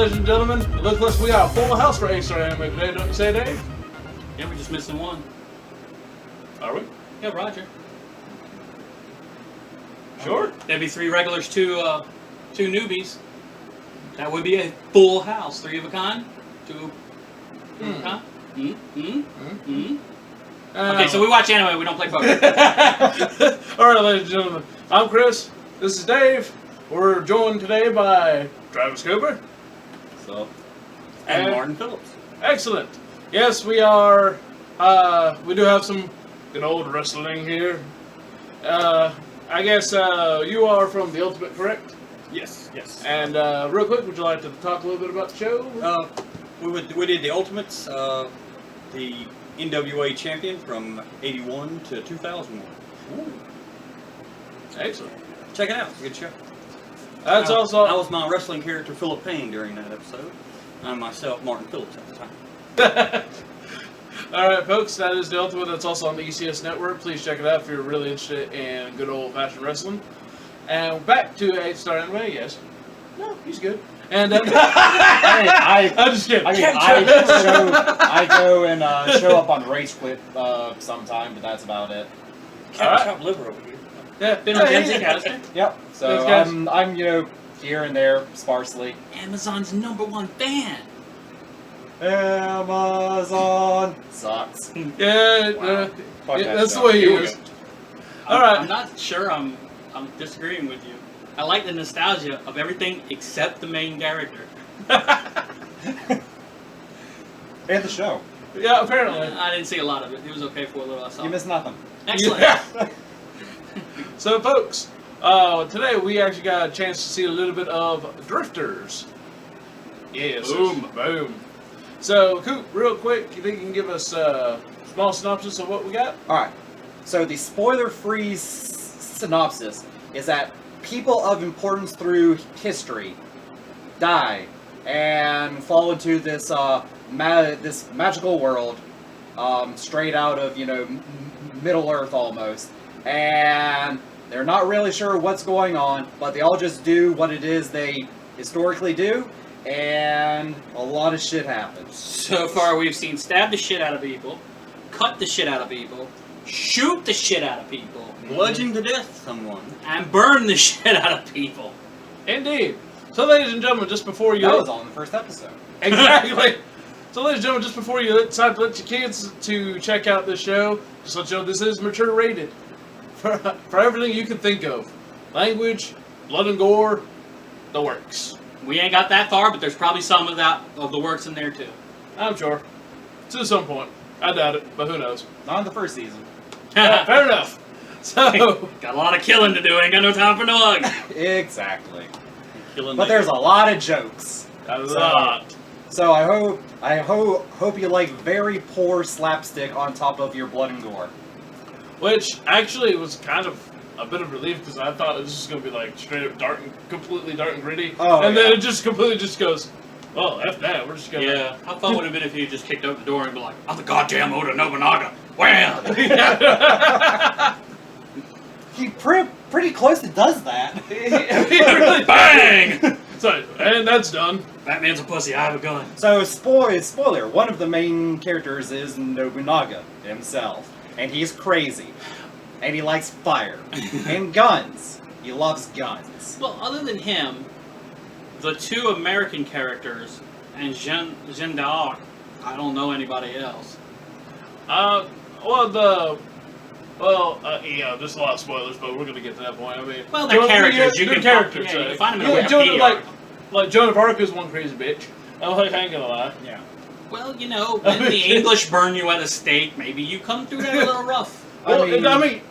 ladies and gentlemen, it looks like we got a full house for A-Star Anime today, don't you say, Dave? Yeah, we're just missing one. Are we? Yeah, Roger. Sure. There'd be 3 regulars, 2 newbies. That would be a full house. 3 of a kind. 2 of a kind. Okay, so we watch anime, we don't play poker. Alright, ladies and gentlemen, I'm Chris. This is Dave. We're joined today by Travis Cooper. So, And Martin Phillips. Excellent. Yes, we are. We do have some good old wrestling here. I guess you are from The Ultimate, correct? yes. And real quick, would you like to talk a little bit about the show? We did the Ultimates, the NWA champion from 81 to 2001. Ooh. Excellent. Check it out. It's a good show. That's I also. was my wrestling character, Philip Payne, during that episode. I'm myself, Martin Phillips, at the time. Alright, folks, that is The Ultimate. That's also on the ECS Network. Please check it out if you're really interested in good old-fashioned wrestling. And back to 8-Star Anime, yes. No, he's good. And I'm just kidding. I go and show up on Rage Quit sometime, but that's about it. Cat Chop Liver over here. Yeah, Been on Dempsey Caster. Yep. So Those guys- I'm here and there sparsely. Amazon's #1 fan. Amazon sucks. Yeah, Wow. Fuck that that's the show. way he Here we is. go. Alright. I'm not sure I'm disagreeing with you. I like the nostalgia of everything except the main character. And the show. Yeah, apparently. I didn't see a lot of it. It was okay for a little I saw. You miss nothing. Excellent. Yeah. So, folks, today we actually got a chance to see a little bit of Drifters. Yes. Boom. Boom. So, Coop, real quick, you think you can give us a small synopsis of what we got? Alright. So the spoiler-free synopsis is that people of importance through history die and fall into this this magical world, straight out of Middle Earth almost, and they're not really sure what's going on, but they all just do what it is they historically do, and a lot of shit happens. So far, we've seen stab the shit out of people, cut the shit out of people, shoot the shit out of people, Bludgeon to death someone. and burn the shit out of people. Indeed. So, ladies and gentlemen, just before you... That was all in the first episode. Exactly. So, ladies and gentlemen, just before you decide to let your kids to check out this show, just let you know this is mature rated for everything you can think of. Language, blood and gore, the works. We ain't got that far, but there's probably some of the works in there too. I'm sure. To some point. I doubt it, but who knows. Not in the first season. Fair enough. So, Got a lot of killing to do. Ain't got no time for no hugs. Exactly. Killing But there's a lot of jokes. a lot. So I hope you like very poor slapstick on top of your blood and gore. Which actually was kind of a bit of relief because I thought it was just going to be like straight up dark and completely dark and gritty. Oh, and then yeah. it just completely just goes, well, F that. We're just going to. Yeah. How fun would it have been if you just kicked open the door and be like, I'm the goddamn Oda Nobunaga. Wham! He pretty close to does that. Really Bang! So, and that's done. Batman's a pussy. I have a gun. So spoiler, one of the main characters is Nobunaga himself, and he's crazy, and he likes fire and guns. He loves guns. Well, other than him, the 2 American characters and Jeanne d'Arc, I don't know anybody else. Yeah, there's a lot of spoilers, but we're gonna get to that point. I mean, Well, they're characters. You can characters. yeah, you can find them in Yeah, Joan, Wikipedia. like Joan of Arc is one crazy bitch. I ain't gonna lie. Yeah. Well, when the English burn you at a stake, maybe you come through that a little rough. Well, I mean,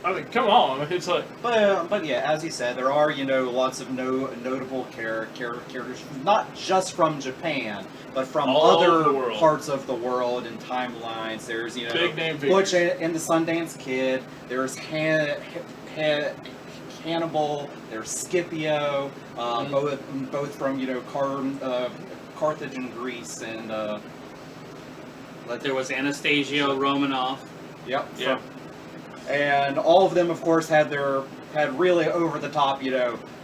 I mean, come on. It's like, but yeah, as you said, there are lots of notable characters, not just from Japan, but from All over the other world. parts of the world and timelines. There's big name figures. Butch and the Sundance Kid. There's Hannibal. There's Scipio. Both from Carthage and Greece, and There was Anastasio Romanoff. yep. yeah. And all of them, of course, had really over the top,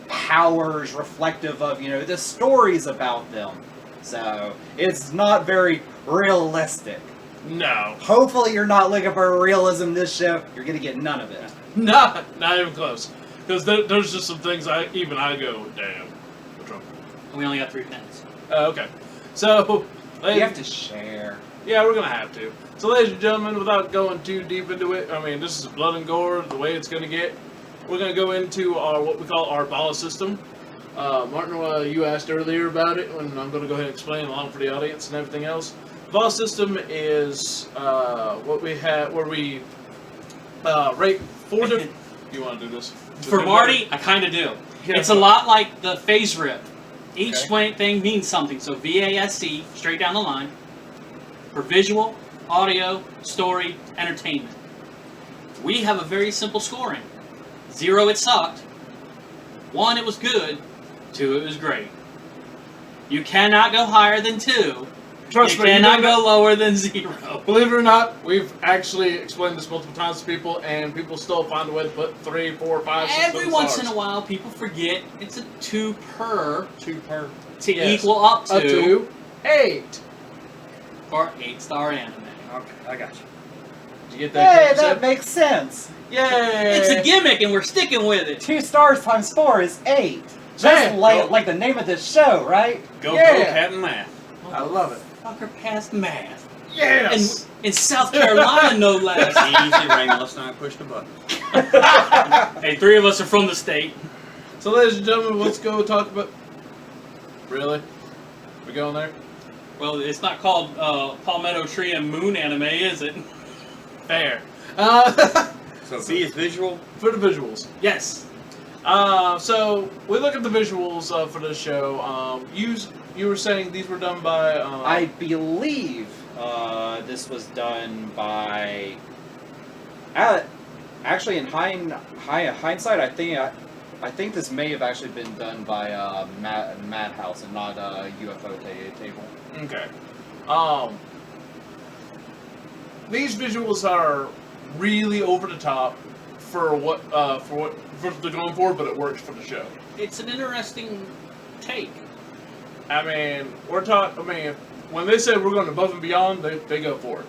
powers reflective of, the stories about them. So, it's not very realistic. No. Hopefully you're not looking for realism in this show. You're going to get none of it. Not even close. Because there's just some things I go, damn. What's wrong? We only got 3 pens. Okay. So, You have to share. yeah, we're going to have to. So, ladies and gentlemen, without going too deep into it, I mean, this is blood and gore, the way it's going to get. We're going to go into what we call our BALA system. Martin, you asked earlier about it, and I'm going to go ahead and explain along for the audience and everything else. BALA system is what we have, where we rate 4 different... You want to do this? For Marty, I kind of do. Yeah. It's a lot like the phase rip. Each Okay. thing means something. So VASC, straight down the line. For visual, audio, story, entertainment. We have a very simple scoring. 0, it sucked. 1, it was good. 2, it was great. You cannot go higher than 2. Trust You me, cannot you go know lower than 0. that. Believe it or not, we've actually explained this multiple times to people, and people still find a way to put 3, 4, 5, 6, Every once in a while, people forget it's a 2 per 2 per. to Yes. equal up Up to 8. for 8-star anime. Okay, I got you. Did you get that? Hey, Jason? that makes sense. Yay! It's a gimmick, and we're sticking with it. 2 stars times 4 is 8. Just Man, like the name of this show, right? Go, Yeah. go, cat and math. I love it. Fucker past math. Yes! In South Carolina, no less. Easy, Raymond. Let's not push the button. Hey, 3 of us are from the state. So, ladies and gentlemen, let's go talk about... Really? We going there? Well, it's not called Palmetto Tree and Moon anime, is it? Fair. So B is visual. For the visuals. Yes. So, we look at the visuals for this show. You were saying these were done by... I believe this was done by. Actually, in hindsight, I think this may have actually been done by Madhouse and not UFO Table. Okay. These visuals are really over the top for what they're going for, but it works for the show. It's an interesting take. I mean, when they say we're going above and beyond, they go for it.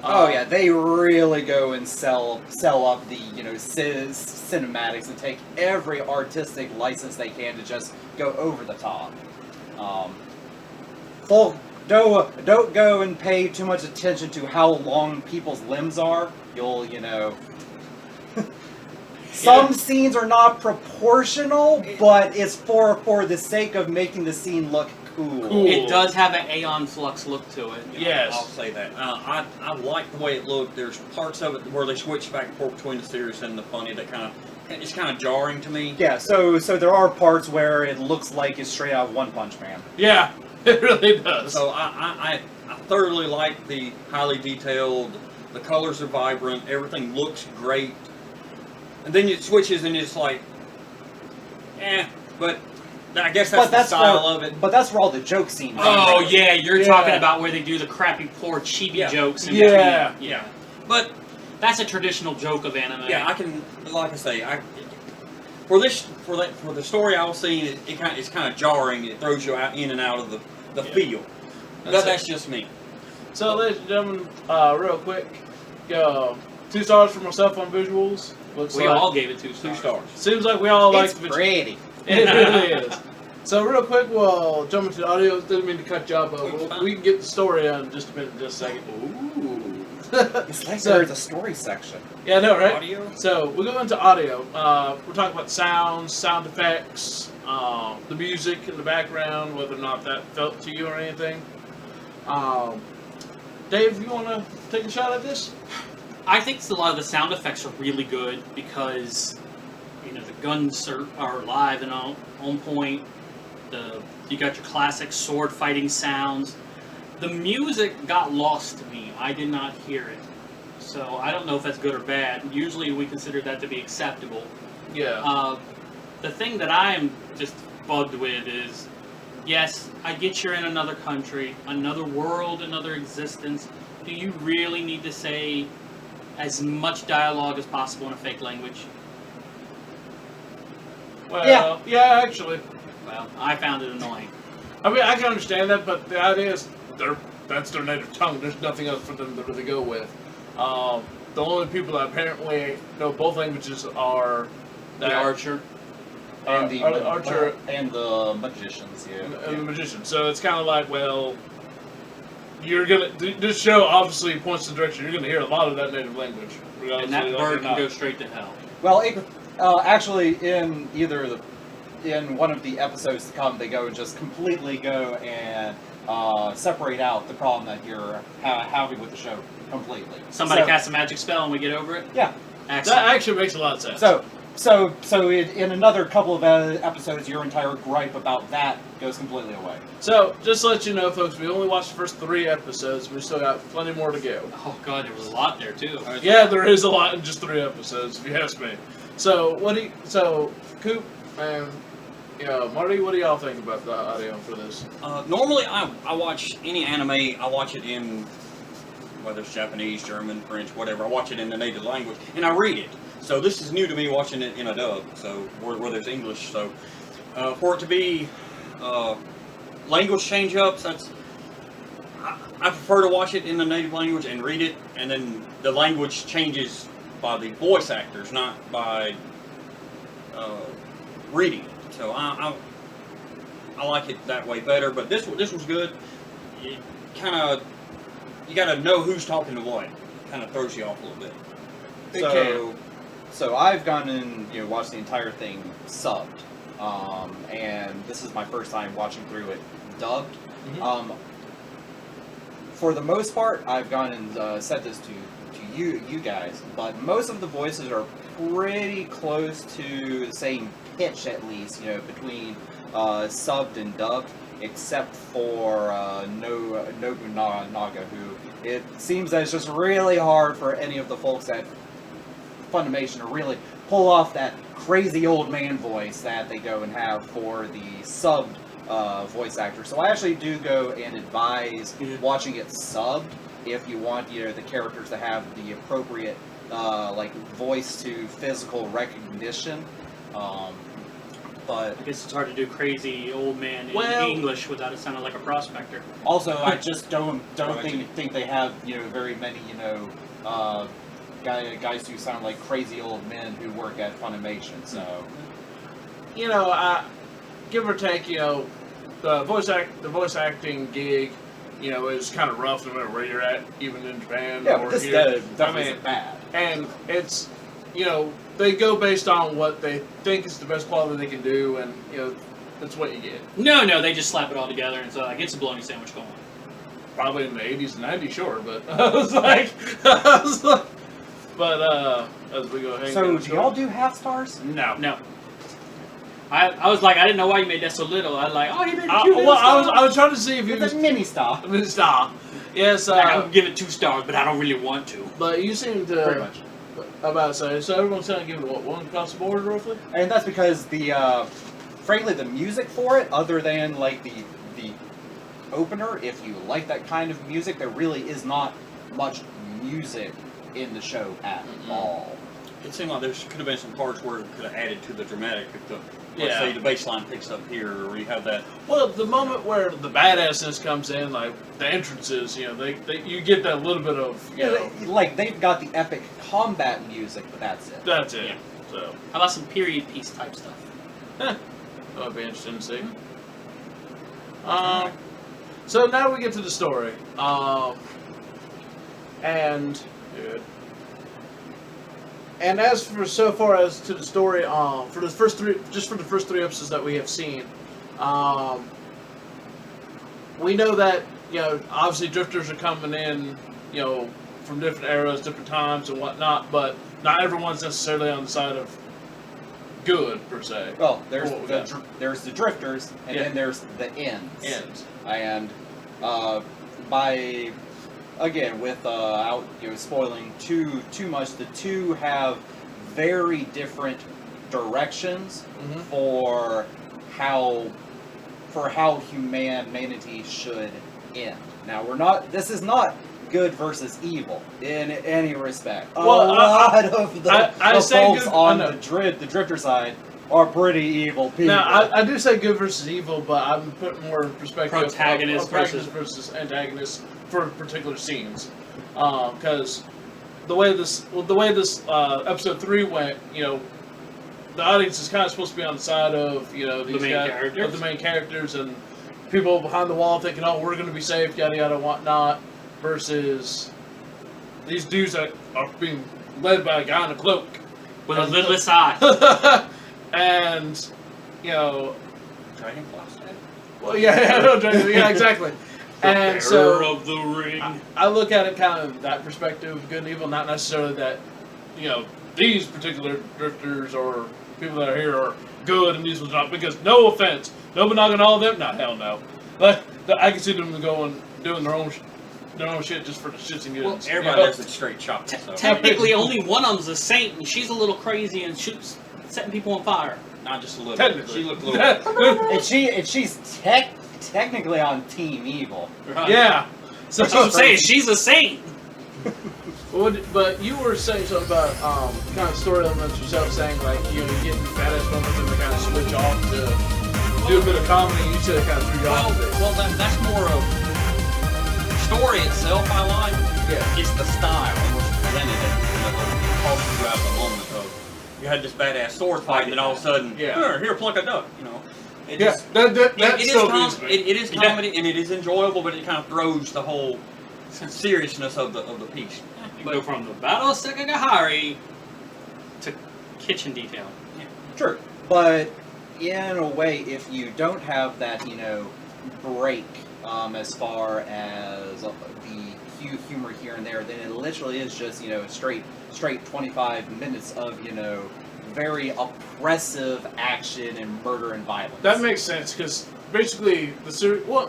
Oh yeah, they really go and sell up the cinematics and take every artistic license they can to just go over the top. Don't go and pay too much attention to how long people's limbs are. You'll Some scenes are not proportional, but it's for the sake of making the scene look cool. It does have an Aeon Flux look to it. Yes. I'll say that. I like the way it looked. There's parts of it where they switch back and forth between the serious and the funny that it's kind of jarring to me. Yeah, so there are parts where it looks like it's straight out of One Punch Man. Yeah, it really does. So I thoroughly like the highly detailed. The colors are vibrant. Everything looks great. And then it switches and it's like, but I guess that's the style of it. But that's where all the joke scenes Oh are. yeah, you're Yeah. talking about where they do the crappy poor chibi Yeah. jokes. In Yeah. between. Yeah. But That's a traditional joke of anime. yeah, I can, like I say, for the story I was seeing, it's kind of jarring. It throws you in and out of the feel. That's just me. So, ladies and gentlemen, real quick, 2 stars for myself on visuals. Looks We like all gave it 2 2 stars. stars. seems like we all like It's the visuals. pretty. It really is. So, real quick, we'll jump into the audio. Didn't mean to cut you off, It's but fine. we can get the story on in just a minute, just a second. Ooh. It's like So- there's a story section. Yeah, I know, right? Audio? So, we'll go into audio. We're talking about sounds, sound effects, the music in the background, whether or not that felt to you or anything. Dave, you want to take a shot at this? I think a lot of the sound effects are really good because, the guns are live and on point. You got your classic sword fighting sounds. The music got lost to me. I did not hear it. So I don't know if that's good or bad. Usually we consider that to be acceptable. Yeah. The thing that I am just bugged with is, yes, I get you're in another country, another world, another existence. Do you really need to say as much dialogue as possible in a fake language? Well, yeah, actually. Well, I found it annoying. I mean, I can understand that, but the idea is that's their native tongue. There's nothing else for them to really go with. The only people that apparently know both languages are The archer. And the archer and the magicians, yeah. and the magician. So it's kind of like, well, you're gonna. This show obviously points the direction. You're gonna hear a lot of that native language, regardless And that of it bird or can not. go straight to hell. Well, actually, in in one of the episodes to come, they go and just completely go and separate out the problem that you're having with the show completely. Somebody So- casts a magic spell and we get over it? Yeah. Excellent. That actually makes a lot of sense. So in another couple of episodes, your entire gripe about that goes completely away. So, just to let you know, folks, we only watched the first 3 episodes. We still got plenty more to go. Oh god, there was a lot there too. Yeah, there is a lot in just 3 episodes, if you ask me. So, Coop and Marty, what do y'all think about the audio for this? Normally, I watch any anime. I watch it in whether it's Japanese, German, French, whatever. I watch it in the native language, and I read it. So this is new to me watching it in a dub. So where there's English. So for it to be language change-ups, I prefer to watch it in the native language and read it, and then the language changes by the voice actors, not by reading it. So I like it that way better. But this was good. You got to know who's talking to what. Kind of throws you off a little bit. So I've gone and watched the entire thing subbed, and this is my first time watching through it dubbed. Mhm. For the most part, I've gone and said this to you guys, but most of the voices are pretty close to the same pitch, at least, between subbed and dubbed, except for Nobunaga, who it seems that it's just really hard for any of the folks at Funimation to really pull off that crazy old man voice that they go and have for the subbed voice actor. So I actually do go and advise watching it subbed if you want the characters to have the appropriate voice to physical recognition. But I guess it's hard to do crazy old man in Well- English without it sounding like a prospector. also, I just don't think they have very many guys who sound like crazy old men who work at Funimation. So Give or take, the voice acting gig, is kind of rough no matter where you're at, even in Japan yeah, or this here. definitely isn't bad. And it's, they go based on what they think is the best quality they can do, and that's what you get. No, they just slap it all together and so it's a bologna sandwich going. Probably in the 80s and 90s, sure, but I was like, but as we go, So do y'all do half stars? No. No. I was like, I didn't know why you made that so little. I was like, oh, you made it 2 Well, I was trying to see if you It's a mini star. stop. Yes, Like, I would give it 2 stars, but I don't really want to. but you seem to Pretty much. about to say so. Everyone's trying to give it what, 1 across the board, roughly. And that's because frankly, the music for it, other than the opener, if you like that kind of music, there really is not much music in the show at all. It seemed like there could have been some parts where it could have added to the dramatic if let's Yeah. say the bass line picks up here, or you have that. Well, the moment where the badassness comes in, like the entrances, you get that little bit of, They've got the epic combat music, but that's it. that's it. Yeah. So How about some period piece type stuff? that would be interesting to see. So now we get to the story, and as for so far as to the story, for the first 3 episodes that we have seen, we know that obviously drifters are coming in, from different eras, different times and whatnot, but not everyone's necessarily on the side of good per se. Well, there's Cool, there's the drifters, and Yeah. then there's the ends. Ends. And without spoiling too much, the two have very different directions Mhm. for how humanity should end. Now this is not good versus evil in any respect. Well, a lot of the I say folks good- on I know. the drifter side are pretty evil people. Now, I do say good versus evil, but I'm putting more perspective Protagonist of versus antagonist for particular scenes. Because the way this episode 3 went, the audience is kind of supposed to be on the side of these characters. of the main characters, and people behind the wall thinking, oh, we're going to be safe, yada yada, whatnot, versus these dudes that are being led by a guy in a cloak with a lidless eye. and Dragonfly staff. well, yeah, exactly. And so of the ring. I look at it kind of that perspective, good and evil, not necessarily that these particular drifters or people that are here are good and these ones not. Because no offense, no but knocking all of them. Not hell no. But I can see them doing their own shit just for the shits and Well, giggles. everybody does it straight shot. So. Technically, only one of them's a saint, and she's a little crazy and shoots, setting people on fire. Not just a little. Technically. She looked a little. and she's technically on Team Evil. Right. Yeah. So That's what I'm saying. She's a saint. But you were saying something about kind of story elements yourself, saying like you get these badass moments and they kind of switch off to do a bit of comedy. You said it kind of threw you off. That's more of the story itself. I like. Yeah. It's the style in which it's presented that calls you out of the moment of you had this badass sword fight, and then all of a sudden, here, pluck a duck. It Yeah, just, that it still is means me. it is comedy and it is enjoyable, but it kind of throws the whole seriousness of the piece. You go from the Battle of Sekigahara to kitchen detail. True, but in a way, if you don't have that, break as far as the humor here and there, then it literally is just, straight 25 minutes of, very oppressive action and murder and violence. That makes sense because basically the series. Well,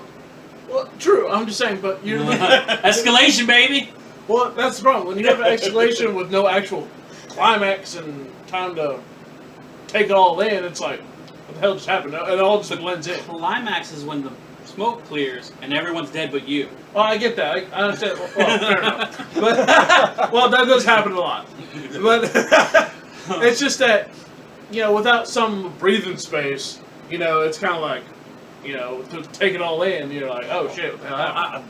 true. I'm just saying, but you're Escalation, baby. well. That's the problem when you have an escalation with no actual climax and time to take it all in. It's like, what the hell just happened? It all just blends in. Climax is when the smoke clears and everyone's dead but you. Well, I get that. I understand. Well, fair enough. But well, that does happen a lot. But it's just that without some breathing space, it's kind of like to take it all in. You're like, oh shit, what the hell happened?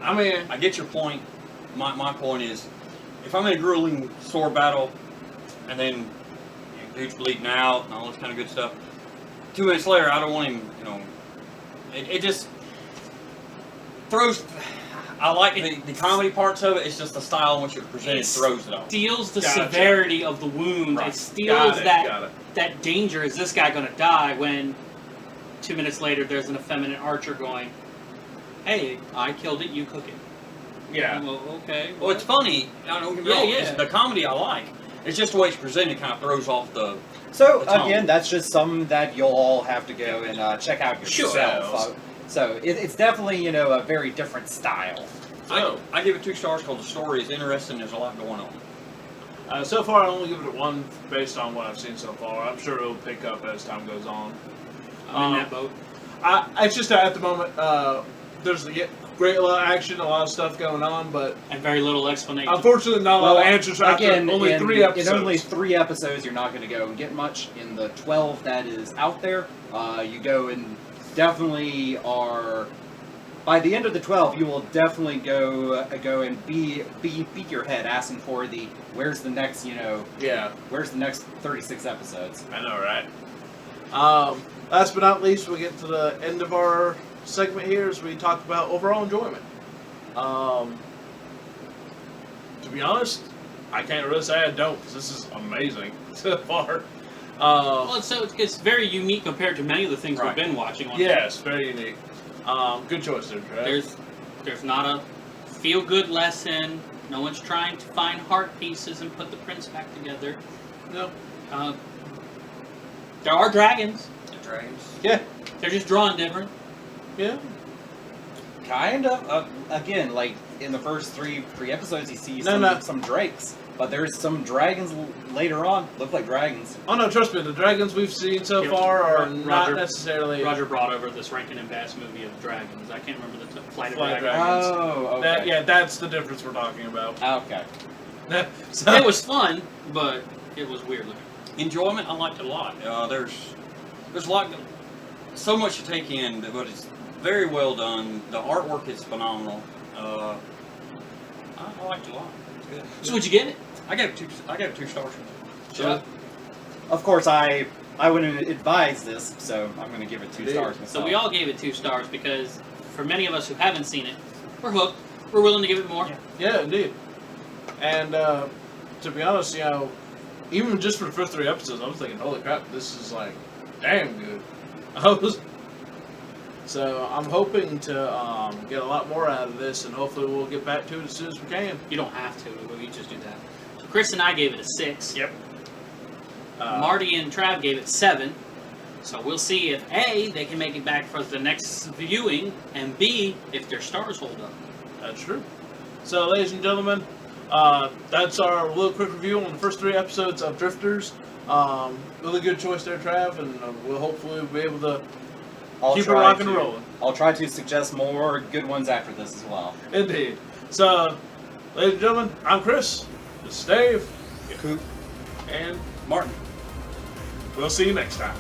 I mean, I get your point. My point is, if I'm in a grueling sword battle, and then dude's bleeding out and all this kind of good stuff, 2 minutes later, I don't want him. It just throws. I like the comedy parts of it. It's just the style in which it's presented throws it off. It steals the Gotcha. severity of the wound. Right. It steals Got it. that danger. Is this guy going to die? When 2 minutes later, there's an effeminate archer going, "Hey, I killed it. You cook it." Yeah. Well, okay. Well, it's funny. I don't get me wrong. Yeah. It's the comedy I like. It's just the way it's presented kind of throws off the. So the tone. again, that's just something that you'll all have to go and check out yourself. Sure. So it's definitely a very different style. I give it 2 stars because the story is interesting. There's a lot going on. So far, I only give it a 1 based on what I've seen so far. I'm sure it'll pick up as time goes on. I'm in that boat. It's just that at the moment, there's a great lot of action, a lot of stuff going on, but And very little explanation. unfortunately, not a lot of answers after Again, only 3 episodes. in only 3 episodes, you're not going to go and get much. In the 12 that is out there, you go and definitely are. By the end of the 12, you will definitely go and beat your head asking for where's the next where's the next 36 episodes. I know, right? Last but not least, we get to the end of our segment here as we talk about overall enjoyment. To be honest, I can't really say I don't because this is amazing so far. Well, it's very unique compared to many of the things Right. we've been watching. On Yes, very unique. Good choice there, right? There's not a feel-good lesson. No one's trying to find heart pieces and put the prince back together. No. There are dragons. The dragons. Yeah. They're just drawn different. Yeah. Kind of. Again, like in the first three episodes, you see some drakes, but there's some dragons later on. Look like dragons. Oh no, trust me, the dragons we've seen so far are not necessarily. Roger brought over this Rankin and Bass movie of dragons. I can't remember the Flight of Flight Dragons. Dragons. Oh, okay. That's the difference we're talking about. Okay. So, It was fun, but it was weird looking. Enjoyment, I liked it a lot. There's a lot, so much to take in, but it's very well done. The artwork is phenomenal. I liked it a lot. It's good. So would you give it? I gave it 2 stars. Sure. Of course, I wouldn't advise this, so I'm going to give it 2 stars myself. So we all gave it 2 stars because for many of us who haven't seen it, we're hooked. We're willing to give it more. Yeah, indeed. And to be honest, you know, even just for the first 3 episodes, I was thinking, holy crap, this is like damn good. So I'm hoping to get a lot more out of this, and hopefully we'll get back to it as soon as we can. You don't have to. We just do that. So Chris and I gave it a 6. Yep. Marty and Trav gave it 7. So we'll see if A, they can make it back for the next viewing, and B, if their stars hold up. That's true. So, ladies and gentlemen, that's our little quick review on the first 3 episodes of Drifters. Really good choice there, Trav, and we'll hopefully be able to keep it rocking and rolling. I'll try to suggest more good ones after this as well. Indeed. So, ladies and gentlemen, I'm Chris. This is Dave. Coop. And Martin. we'll see you next time.